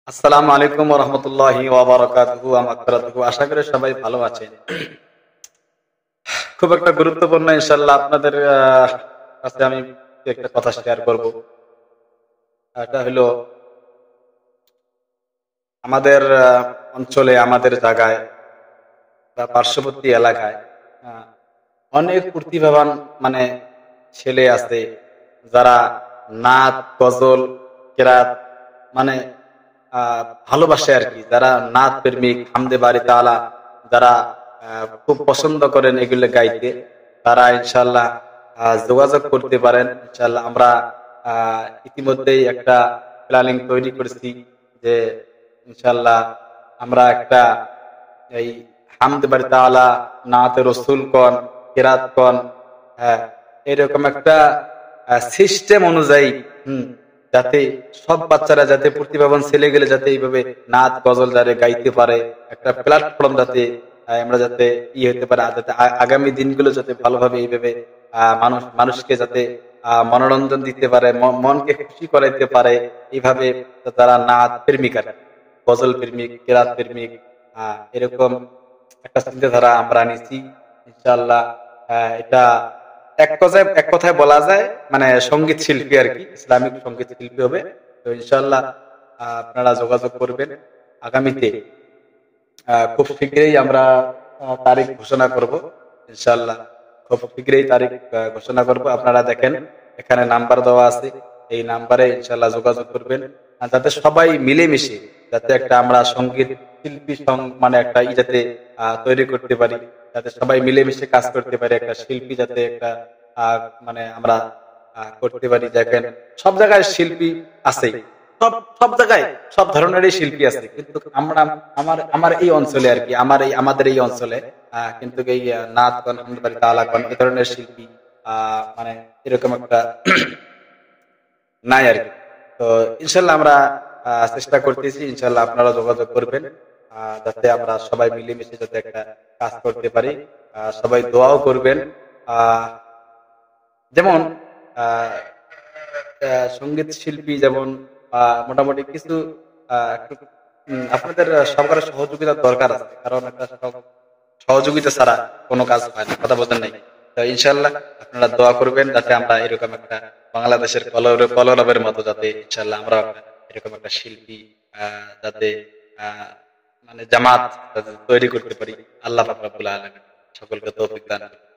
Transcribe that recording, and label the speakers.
Speaker 1: আসসালামু আলাইকুম ওয়া রাহমাতুল্লাহি ওয়া বারাকাতুহু ওয়া মাগফিরাতুহু। আশা করি সবাই ভালো আছেন। খুব একটা গুরুত্বপূর্ণ ইনশাআল্লাহ আপনাদের কাছে আমি একটা কথা শেয়ার করব। এটা হলো আমাদের অঞ্চলে, আমাদের জায়গায় বা পার্শ্ববর্তী এলাকায় আ অনেক প্রতিভাবান মানে ছেলে আছে যারা নাত, গজল, কেরাত মানে আ ভালোবাসে আরকি। যারা নাত প্রেমিক, হামদে বারি তাআলা যারা খুব পছন্দ করেন এগুলো গাইতে, তারা ইনশাআল্লাহ যোগাযোগ করতে পারেন। ইনশাআল্লাহ আমরা আ ইতিমধ্যেই একটা প্ল্যানিং তৈরি করেছি যে ইনশাআল্লাহ আমরা একটা এই হামদে বারি তাআলা, নাতে রসুল কন, কেরাত কন, হ্যাঁ, এরকম একটা সিস্টেম অনুযায়ী যাতে সব বাচ্চারা যাতে প্রতিভাবান ছেলেগুলো যাতে এইভাবে নাচ গজল যাতে গাইতে পারে, একটা প্ল্যাটফর্ম যাতে আমরা যাতে হতে পারে, যাতে আগামী দিনগুলো যাতে ভালোভাবে এইভাবে মানুষকে যাতে মনোরঞ্জন দিতে পারে, মনকে খুশি করাইতে পারে, এইভাবে তারা নাচ প্রেমিক আর কি, গজল প্রেমিক, কেরাত প্রেমিক, এরকম একটা চিন্তাধারা আমরা নিছি। ইনশাআল্লাহ এটা এক কথায় বলা যায় মানে সঙ্গীত শিল্পী আর কি, ইসলামিক সঙ্গীত শিল্পী হবে। তো ইনশাআল্লাহ আপনারা যোগাযোগ করবেন আগামীতে। খুব শীঘ্রই আমরা তারিখ ঘোষণা করব ইনশাআল্লাহ। খুব শীঘ্রই তারিখ ঘোষণা করব। আপনারা দেখেন এখানে নাম্বার দেওয়া আছে, এই নাম্বারে ইনশাআল্লাহ যোগাযোগ করবেন। যাতে সবাই মিলেমিশে যাতে একটা আমরা সঙ্গীত শিল্পী মানে একটা যাতে তৈরি করতে পারি, যাতে সবাই মিলেমিশে কাজ করতে পারি, একটা শিল্পী যাতে একটা মানে আমরা করতে পারি। দেখেন সব জায়গায় শিল্পী আছে, সব সব জায়গায় সব ধরনেরই শিল্পী আছে, কিন্তু আমরা আমার আমার এই অঞ্চলে আর কি, আমাদের এই অঞ্চলে কিন্তু এই নাচ গান, হামদুলিল্লাহ তাআলা গান, এই ধরনের শিল্পী মানে এরকম একটা নাই আর কি। তো ইনশাল্লাহ আমরা চেষ্টা করতেছি, ইনশাল্লাহ আপনারা যোগাযোগ করবেন যাতে আমরা সবাই মিলেমিশে যাতে একটা কাজ করতে পারি। সবাই দোয়াও করবেন। আহ যেমন আহ সঙ্গীত শিল্পী যেমন মোটামুটি কিছু একটু আপনাদের সরকারের সহযোগিতার দরকার আছে, কারণ একটা সহযোগিতা ছাড়া কোনো কাজ হয় না, কথা বলতেন নাই। তো ইনশাল্লাহ আপনারা দোয়া করবেন যাতে আমরা এরকম একটা বাংলাদেশের কলরবের মতো যাতে ইনশাল্লাহ আমরা এরকম একটা শিল্পী যাতে আহ মানে জামাত যাতে তৈরি করতে পারি। আল্লাহ পাক রব্বুল আলামিন সকলকে তৌফিক দান করুন।